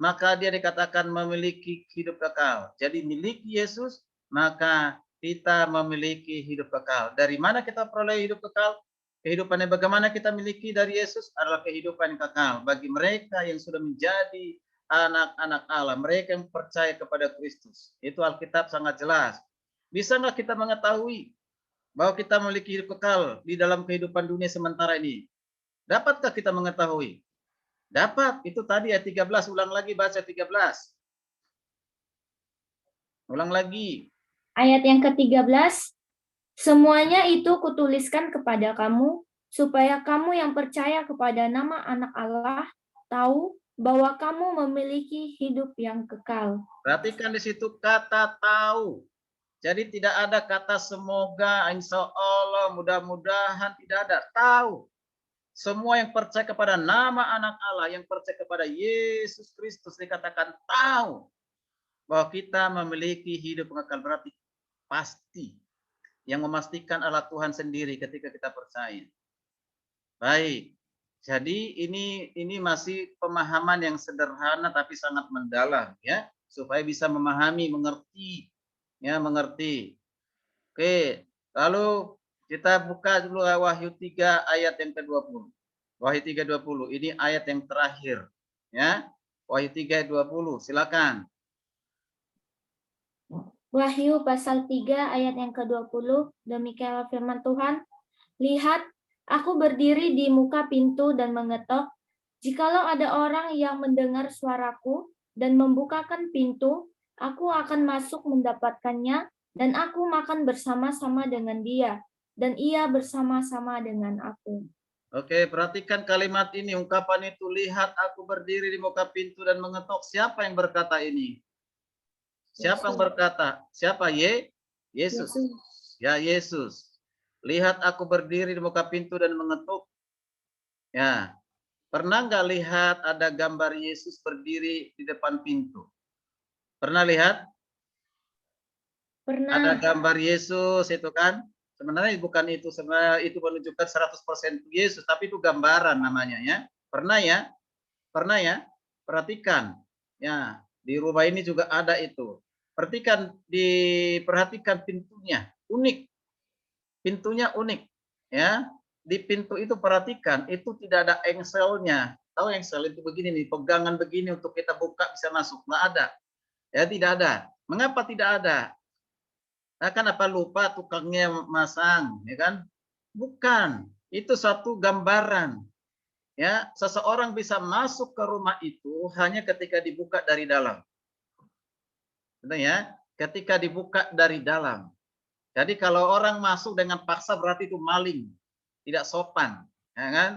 maka dia dikatakan memiliki hidup kekal. Jadi milik Yesus, maka kita memiliki hidup kekal. Dari mana kita peroleh hidup kekal? Kehidupan yang bagaimana kita miliki dari Yesus adalah kehidupan yang kekal. Bagi mereka yang sudah menjadi anak-anak Allah, mereka yang percaya kepada Kristus. Itu Alkitab sangat jelas. Bisa nggak kita mengetahui bahwa kita memiliki hidup kekal di dalam kehidupan dunia sementara ini? Dapatkah kita mengetahui? Dapat, itu tadi ayat 13, ulang lagi baca 13. Ulang lagi. Ayat yang ke-13, semuanya itu kutuliskan kepada kamu, supaya kamu yang percaya kepada nama anak Allah, tahu bahwa kamu memiliki hidup yang kekal. Perhatikan di situ kata tahu. Jadi tidak ada kata semoga, insya Allah, mudah-mudahan, tidak ada. Tahu. Semua yang percaya kepada nama anak Allah, yang percaya kepada Yesus Kristus, dikatakan tahu bahwa kita memiliki hidup kekal. Berarti pasti. Yang memastikan adalah Tuhan sendiri ketika kita percaya. Baik. Jadi ini masih pemahaman yang sederhana tapi sangat mendalam, ya, supaya bisa memahami, mengerti, ya, mengerti. Oke, lalu kita buka dulu Wahyu 3 ayat yang ke-20. Wahyu 3:20. Ini ayat yang terakhir, ya. Wahyu 3:20. Silakan. Wahyu pasal 3 ayat yang ke-20, demikianlah firman Tuhan. Lihat, aku berdiri di muka pintu dan mengetok. Jikalau ada orang yang mendengar suaraku dan membukakan pintu, aku akan masuk mendapatkannya, dan aku makan bersama-sama dengan dia, dan ia bersama-sama dengan aku. Oke, perhatikan kalimat ini, ungkapan itu. Lihat, aku berdiri di muka pintu dan mengetok. Siapa yang berkata ini? Siapa yang berkata? Siapa? Yesus. Ya, Yesus. Lihat aku berdiri di muka pintu dan mengetuk. Ya, pernah nggak lihat ada gambar Yesus berdiri di depan pintu? Pernah lihat? Ada Pernah. gambar Yesus itu kan? Sebenarnya bukan itu, sebenarnya itu menunjukkan 100% Yesus, tapi itu gambaran namanya ya. Pernah ya? Pernah ya? Perhatikan. Ya, di rumah ini juga ada itu. Diperhatikan pintunya, unik. Pintunya unik, ya. Di pintu itu perhatikan, itu tidak ada engselnya. Tahu engsel itu begini nih, pegangan begini untuk kita buka bisa masuk, nggak ada. Ya, tidak ada. Mengapa tidak ada? Nah, kan apa lupa tukangnya masang, ya kan? Bukan, itu satu gambaran. Ya, seseorang bisa masuk ke rumah itu hanya ketika dibuka dari dalam. Betul ya? Ketika dibuka dari dalam. Jadi kalau orang masuk dengan paksa berarti itu maling, tidak sopan, ya kan?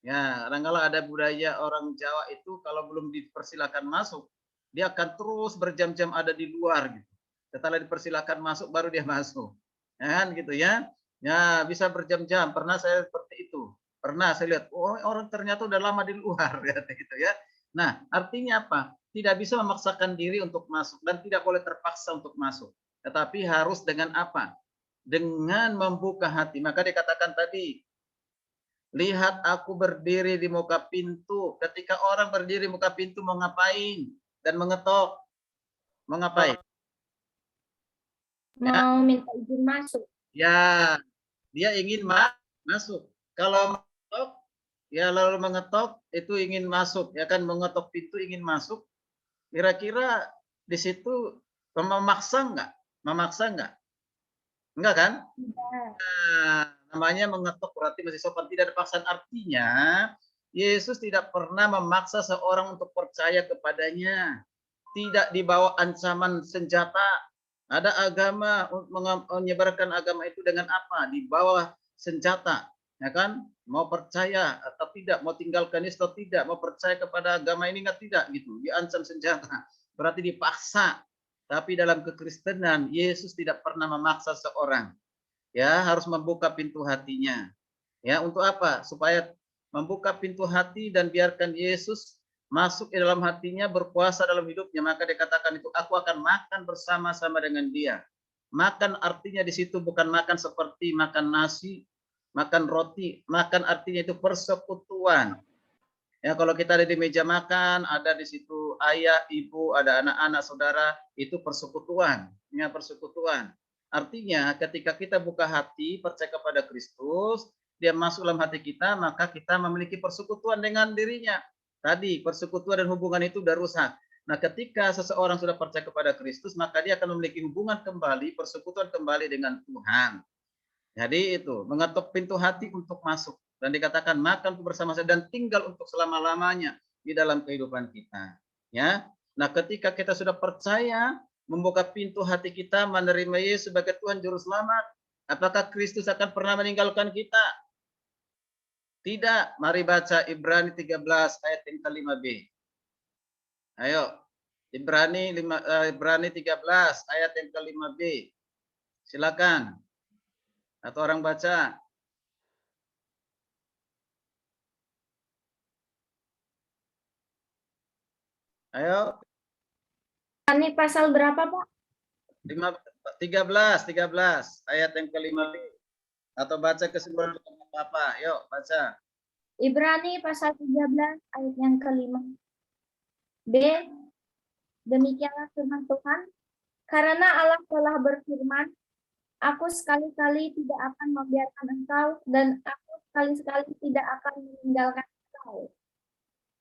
Ya, kadang-kala ada budaya orang Jawa itu kalau belum dipersilakan masuk, dia akan terus berjam-jam ada di luar gitu. Setelah dipersilakan masuk baru dia masuk. Ya kan gitu ya. Ya, bisa berjam-jam. Pernah saya seperti itu. Pernah saya lihat, oh orang ternyata udah lama di luar gitu ya. Nah, artinya apa? Tidak bisa memaksakan diri untuk masuk dan tidak boleh terpaksa untuk masuk. Tetapi harus dengan apa? Dengan membuka hati. Maka dikatakan tadi, lihat aku berdiri di muka pintu. Ketika orang berdiri di muka pintu mau ngapain? Dan mengetok. Mau ngapain? Ya, Mau minta izin masuk. ya dia ingin masuk. Kalau mengetok, ya lalu mengetok itu ingin masuk. Ya kan mengetok pintu ingin masuk. Kira-kira di situ memaksa enggak? Memaksa enggak? Enggak kan? Nah, namanya mengetuk berarti masih sopan, tidak ada paksaan. Artinya Yesus tidak pernah memaksa seorang untuk percaya kepadanya. Tidak dibawa ancaman senjata. Ada agama menyebarkan agama itu dengan apa? Di bawah senjata, ya kan? Mau percaya atau tidak, mau tinggalkan Yesus atau tidak, mau percaya kepada agama ini enggak tidak gitu. Diancam senjata. Berarti dipaksa. Tapi dalam kekristenan Yesus tidak pernah memaksa seorang. Ya, harus membuka pintu hatinya. Ya, untuk apa? Supaya membuka pintu hati dan biarkan Yesus masuk ke dalam hatinya, berkuasa dalam hidupnya. Maka dikatakan itu, aku akan makan bersama-sama dengan dia. Makan artinya di situ bukan makan seperti makan nasi, makan roti. Makan artinya itu persekutuan. Ya, kalau kita ada di meja makan, ada di situ ayah, ibu, ada anak-anak, saudara, itu persekutuan. Ya, persekutuan. Artinya ketika kita buka hati, percaya kepada Kristus, dia masuk dalam hati kita, maka kita memiliki persekutuan dengan dirinya. Tadi, persekutuan dan hubungan itu sudah rusak. Nah, ketika seseorang sudah percaya kepada Kristus, maka dia akan memiliki hubungan kembali, persekutuan kembali dengan Tuhan. Jadi itu, mengetuk pintu hati untuk masuk. Dan dikatakan makan bersama-sama dan tinggal untuk selama-lamanya di dalam kehidupan kita. Ya. Nah, ketika kita sudah percaya, membuka pintu hati kita, menerima Yesus sebagai Tuhan Juru Selamat, apakah Kristus akan pernah meninggalkan kita? Tidak. Mari baca Ibrani 13 ayat yang ke-5b. Ayo. Ibrani 13 ayat yang ke-5b. Silakan. Atau orang baca. Ayo. Ini pasal berapa, Pak? 13 ayat yang ke-5b. Atau baca kesimpulan apa? Yuk, baca. Ibrani pasal 13 ayat yang ke-5. B. Demikianlah firman Tuhan. Karena Allah telah berfirman, aku sekali-kali tidak akan membiarkan engkau dan aku sekali-sekali tidak akan meninggalkan engkau.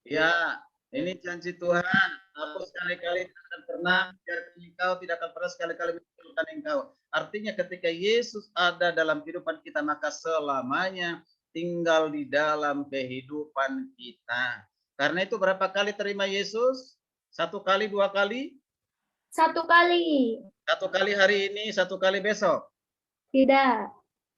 Ya, ini janji Tuhan. Aku sekali-kali tidak akan pernah membiarkan engkau, tidak akan pernah sekali-kali meninggalkan engkau. Artinya ketika Yesus ada dalam kehidupan kita, maka selamanya tinggal di dalam kehidupan kita. Karena itu berapa kali terima Yesus? 1 kali, 2 kali? 1 kali. 1 kali hari ini, 1 kali besok. Tidak.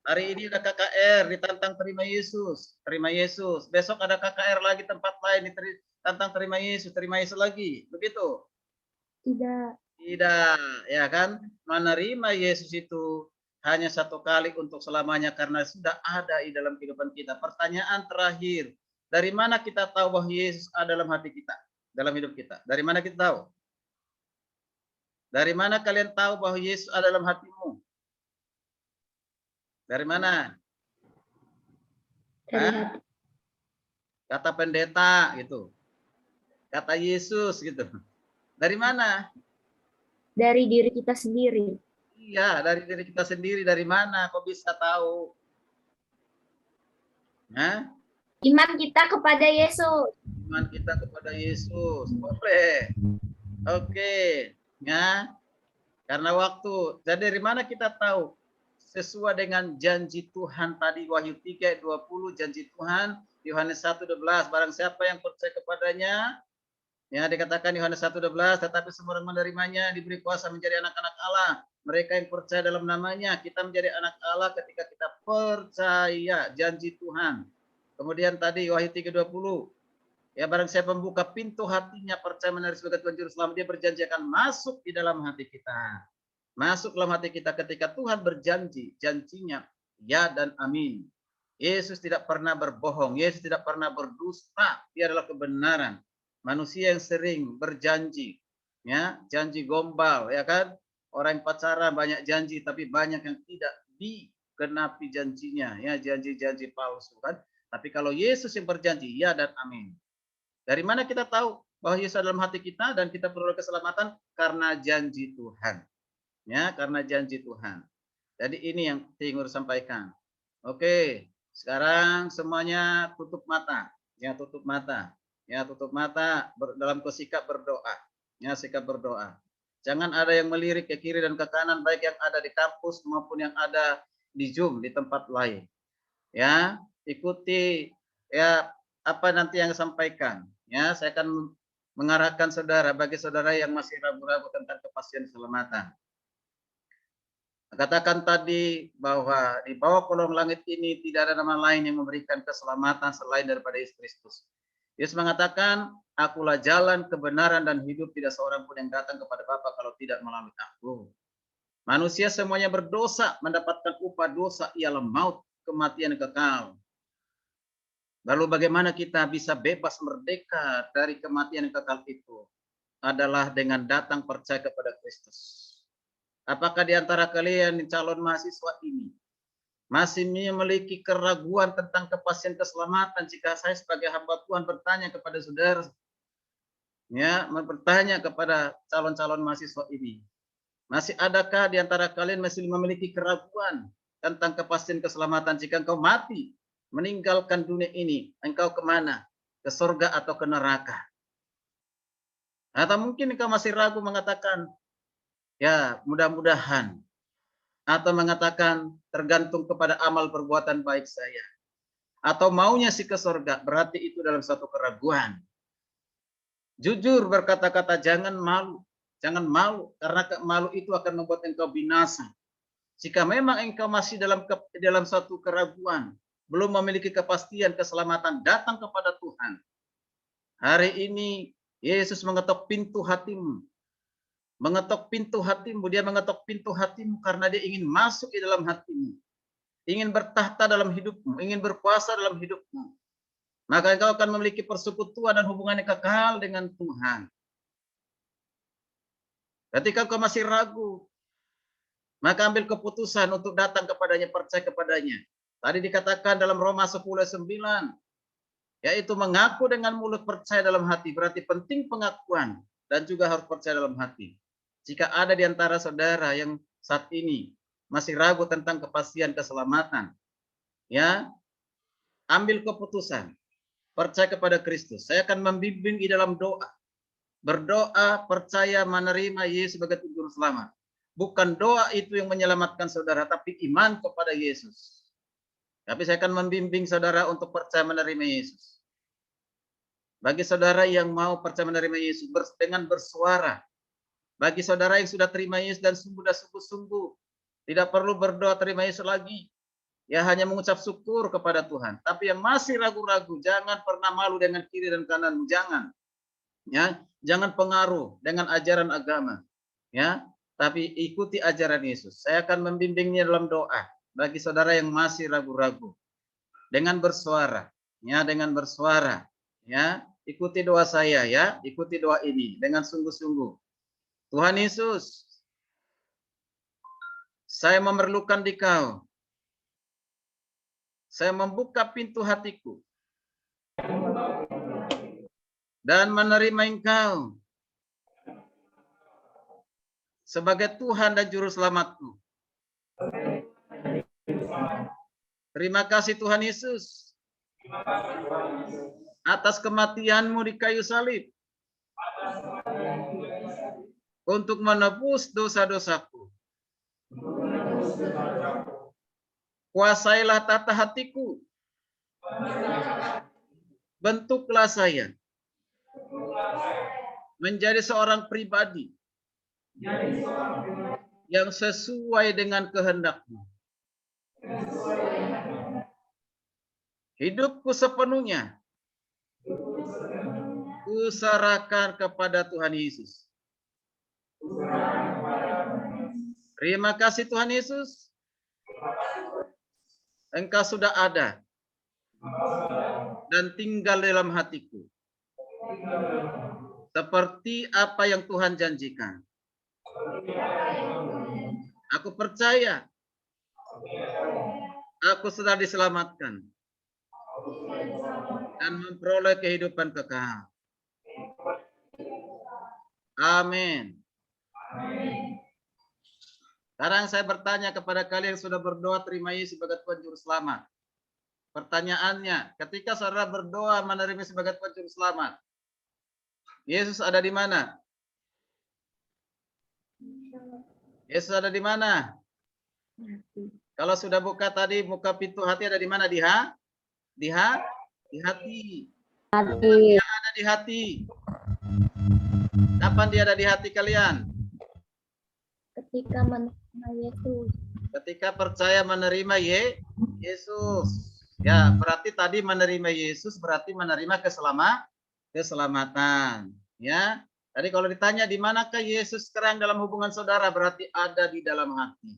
Hari ini ada KKR, ditantang terima Yesus. Terima Yesus. Besok ada KKR lagi tempat lain, ditantang terima Yesus lagi. Begitu? Tidak. Tidak, ya kan? Menerima Yesus itu hanya satu kali untuk selamanya karena sudah ada di dalam kehidupan kita. Pertanyaan terakhir, dari mana kita tahu bahwa Yesus ada dalam hati kita, dalam hidup kita? Dari mana kita tahu? Dari mana kalian tahu bahwa Yesus ada dalam hatimu? Dari mana? Dari Hah? hati. Kata pendeta gitu. Kata Yesus gitu. Dari mana? Dari diri kita sendiri. Iya, dari diri kita sendiri. Dari mana? Kok bisa tahu? Hah? Iman kita kepada Yesus. Iman kita kepada Yesus. Boleh. Oke. Ya. Karena waktu. Jadi dari mana kita tahu? Sesuai dengan janji Tuhan tadi, Wahyu 3:20, janji Tuhan, Yohanes 1:12, barang siapa yang percaya kepadanya, ya dikatakan Yohanes 1:12, tetapi semua orang menerimanya diberi kuasa menjadi anak-anak Allah. Mereka yang percaya dalam namanya, kita menjadi anak Allah ketika kita percaya janji Tuhan. Kemudian tadi Wahyu 3:20, ya barang siapa membuka pintu hatinya, percaya menerima sebagai Tuhan Juru Selamat, dia berjanji akan masuk di dalam hati kita. Masuk dalam hati kita ketika Tuhan berjanji, janjinya ya dan amin. Yesus tidak pernah berbohong, Yesus tidak pernah berdusta, dia adalah kebenaran. Manusia yang sering berjanji, ya, janji gombal, ya kan? Orang yang pacaran banyak janji, tapi banyak yang tidak digenapi janjinya, ya, janji-janji palsu, kan? Tapi kalau Yesus yang berjanji, ya dan amin. Dari mana kita tahu bahwa Yesus dalam hati kita dan kita peroleh keselamatan? Karena janji Tuhan. Ya, karena janji Tuhan. Jadi ini yang ingin sampaikan. Oke, sekarang semuanya tutup mata. Ya, tutup mata. Ya, tutup mata dalam sikap berdoa. Ya, sikap berdoa. Jangan ada yang melirik ke kiri dan ke kanan, baik yang ada di kampus maupun yang ada di Zoom di tempat lain. Ya, ikuti ya apa nanti yang disampaikan. Ya, saya akan mengarahkan saudara bagi saudara yang masih ragu-ragu tentang kepastian keselamatan. Katakan tadi bahwa di bawah kolong langit ini tidak ada nama lain yang memberikan keselamatan selain daripada Yesus Kristus. Yesus mengatakan, akulah jalan, kebenaran, dan hidup, tidak seorang pun yang datang kepada Bapa kalau tidak melalui aku. Manusia semuanya berdosa, mendapatkan upah dosa ialah maut, kematian kekal. Lalu bagaimana kita bisa bebas merdeka dari kematian kekal itu? Adalah dengan datang percaya kepada Kristus. Apakah di antara kalian calon mahasiswa ini masih memiliki keraguan tentang kepastian keselamatan? Jika saya sebagai hamba Tuhan bertanya kepada saudara, ya, bertanya kepada calon-calon mahasiswa ini, masih adakah di antara kalian masih memiliki keraguan tentang kepastian keselamatan? Jika engkau mati, meninggalkan dunia ini, engkau kemana? Ke surga atau ke neraka? Atau mungkin engkau masih ragu mengatakan, ya, mudah-mudahan, atau mengatakan tergantung kepada amal perbuatan baik saya, atau maunya sih ke surga, berarti itu dalam satu keraguan. Jujur berkata-kata, jangan malu, karena malu itu akan membuat engkau binasa. Jika memang engkau masih dalam satu keraguan, belum memiliki kepastian keselamatan, datang kepada Tuhan. Hari ini Yesus mengetok pintu hatimu. Mengetok pintu hatimu, dia mengetok pintu hatimu karena dia ingin masuk di dalam hatimu. Ingin bertahta dalam hidupmu, ingin berkuasa dalam hidupmu. Maka engkau akan memiliki persekutuan dan hubungan yang kekal dengan Tuhan. Ketika engkau masih ragu, maka ambil keputusan untuk datang kepadanya, percaya kepadanya. Tadi dikatakan dalam Roma 10:9, yaitu mengaku dengan mulut, percaya dalam hati. Berarti penting pengakuan dan juga harus percaya dalam hati. Jika ada di antara saudara yang saat ini masih ragu tentang kepastian keselamatan, ya, ambil keputusan, percaya kepada Kristus. Saya akan membimbing di dalam doa. Berdoa, percaya, menerima Yesus sebagai Juru Selamat. Bukan doa itu yang menyelamatkan saudara, tapi iman kepada Yesus. Tapi saya akan membimbing saudara untuk percaya menerima Yesus. Bagi saudara yang mau percaya menerima Yesus dengan bersuara, bagi saudara yang sudah terima Yesus dan sudah sungguh-sungguh, tidak perlu berdoa terima Yesus lagi. Ya, hanya mengucap syukur kepada Tuhan. Tapi yang masih ragu-ragu, jangan pernah malu dengan kiri dan kanan, jangan. Ya, jangan pengaruh dengan ajaran agama. Ya, tapi ikuti ajaran Yesus. Saya akan membimbingnya dalam doa bagi saudara yang masih ragu-ragu. Dengan bersuara, ya, dengan bersuara, ya. Ikuti doa saya, ya. Ikuti doa ini dengan sungguh-sungguh. Tuhan Yesus, saya memerlukan Dikau. Saya membuka pintu hatiku dan menerima Engkau sebagai Tuhan dan Juru Selamatku. Terima kasih Tuhan Yesus atas kematian-Mu di kayu salib untuk menebus dosa-dosaku. Kuasailah tata hatiku. Bentuklah saya menjadi seorang pribadi yang sesuai dengan kehendak-Mu. Hidupku sepenuhnya kuserahkan kepada Tuhan Yesus. Terima kasih Tuhan Yesus. Engkau sudah ada dan tinggal dalam hatiku. Seperti apa yang Tuhan janjikan. Aku percaya aku sudah diselamatkan dan memperoleh kehidupan kekal. Amin. Sekarang saya bertanya kepada kalian yang sudah berdoa terima Yesus sebagai Tuhan Juru Selamat. Pertanyaannya, ketika saudara berdoa menerima sebagai Tuhan Juru Selamat, Yesus ada di mana? Yesus ada di mana? Kalau sudah buka tadi, buka pintu hati ada di mana? Di hati. Dia ada di hati. Kapan dia ada di hati kalian? Ketika menerima Yesus. Ketika percaya menerima Yesus. Ya, berarti tadi menerima Yesus berarti menerima keselamatan. Ya. Tadi kalau ditanya di manakah Yesus sekarang dalam hubungan saudara, berarti ada di dalam hati.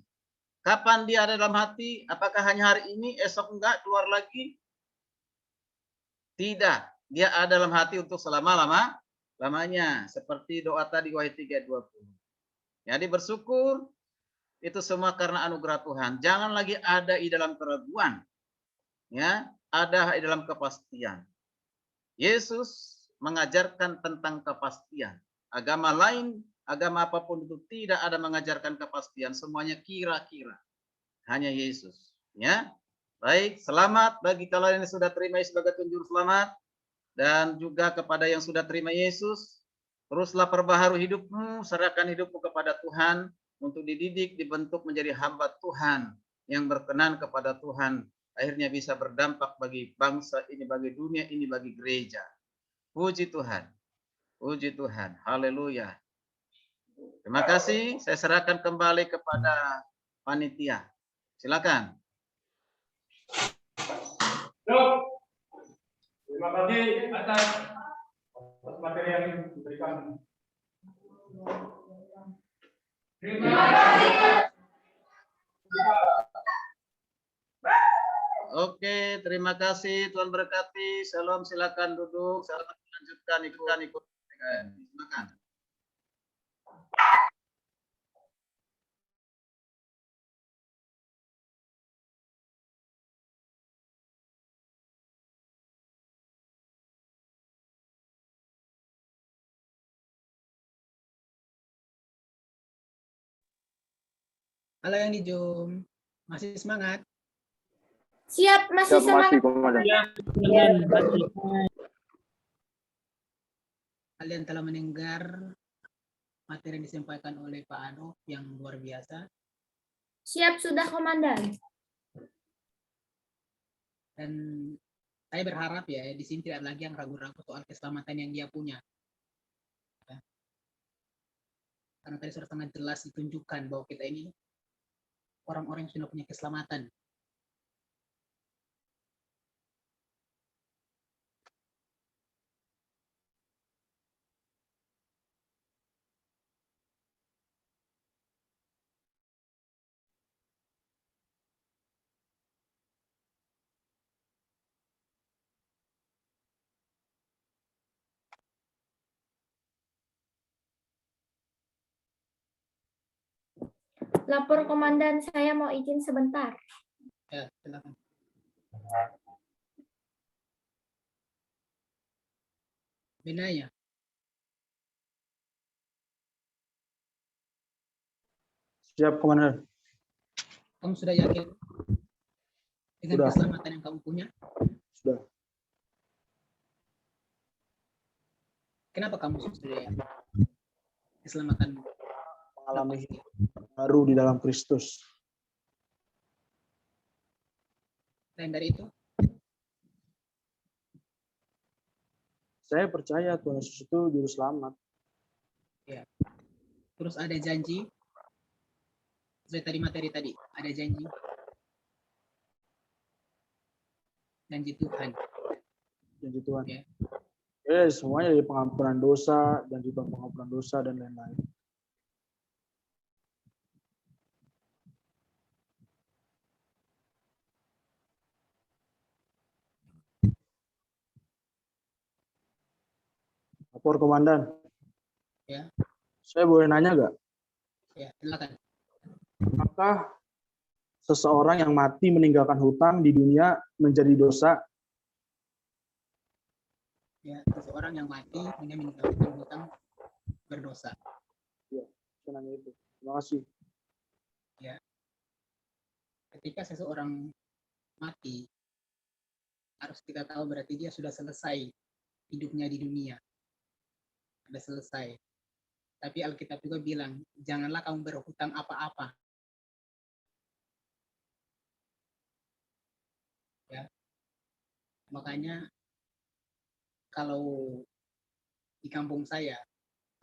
Kapan dia ada dalam hati? Apakah hanya hari ini, esok enggak, keluar lagi? Tidak. Dia ada dalam hati untuk selama-lamanya. Seperti doa tadi Wahyu 3:20. Jadi bersyukur itu semua karena anugerah Tuhan. Jangan lagi ada di dalam keraguan. Ya, ada di dalam kepastian. Yesus mengajarkan tentang kepastian. Agama lain, agama apapun itu tidak ada mengajarkan kepastian. Semuanya kira-kira. Hanya Yesus. Ya, baik. Selamat bagi kalian yang sudah terima Yesus sebagai Tuhan Juru Selamat. Dan juga kepada yang sudah terima Yesus, teruslah perbaharui hidupmu, serahkan hidupmu kepada Tuhan untuk dididik, dibentuk menjadi hamba Tuhan yang berkenan kepada Tuhan. Akhirnya bisa berdampak bagi bangsa ini, bagi dunia ini, bagi gereja. Puji Tuhan. Puji Tuhan. Haleluya. Terima kasih. Saya serahkan kembali kepada panitia. Silakan. Terima kasih atas materi yang diberikan. Terima kasih. Oke, terima kasih. Tuhan berkati. Shalom, silakan duduk. Selamat melanjutkan ikut. Silakan. Halo yang di Zoom, masih semangat? Siap, masih semangat. Kalian telah mendengar materi yang disampaikan oleh Pak Adolf yang luar biasa. Siap sudah, Komandan. Dan saya berharap ya, di sini tidak lagi yang ragu-ragu soal keselamatan yang dia punya. Karena tadi sudah sangat jelas ditunjukkan bahwa kita ini orang-orang yang sudah punya keselamatan. Lapor komandan, saya mau izin sebentar. Ya, silakan. Benaya, Siap, Komandan. kamu sudah yakin dengan Sudah. keselamatan yang kamu punya? Sudah. Kenapa kamu sudah yakin? Keselamatan Mengalami hidup baru di dalam Kristus. lain dari itu? Saya percaya Tuhan Yesus itu juru selamat. Terus ada janji, seperti tadi materi tadi, ada janji. Janji Tuhan. Janji Tuhan. Ya. Semuanya dari pengampunan dosa, dan juga pengampunan dosa dan lain-lain. Lapor Komandan. Ya. Saya boleh nanya nggak? Ya, silakan. Apakah seseorang yang mati meninggalkan hutang di dunia menjadi dosa? Ya, seseorang yang mati punya meninggalkan hutang berdosa. Ya, saya nanya itu. Terima kasih. Ketika seseorang mati, harus kita tahu berarti dia sudah selesai hidupnya di dunia. Sudah selesai. Tapi Alkitab juga bilang, janganlah kamu berhutang apa-apa. Ya. Makanya kalau di kampung saya,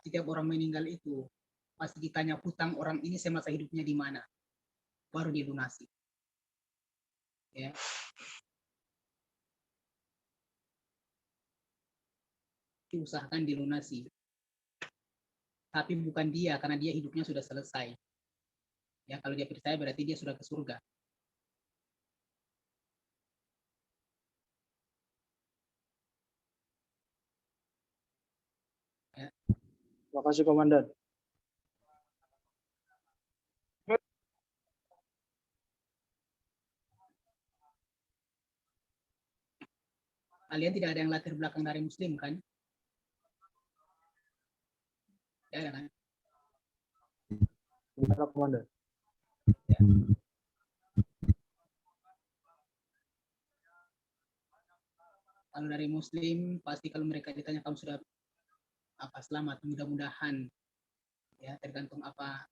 setiap orang meninggal itu pasti ditanya hutang orang ini semasa hidupnya di mana, baru dilunasi. Ya. Diusahakan dilunasi. Tapi bukan dia, karena dia hidupnya sudah selesai. Ya, kalau dia percaya berarti dia sudah ke surga. Ya. Terima kasih, Komandan. Kalian tidak ada yang latar belakang dari Muslim kan? Ya, ada kan? Gimana, Komandan? Kalau dari Muslim, pasti kalau mereka ditanya kamu sudah apa selamat, mudah-mudahan. Ya, tergantung apa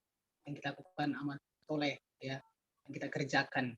yang kita lakukan amal soleh, ya, yang kita kerjakan.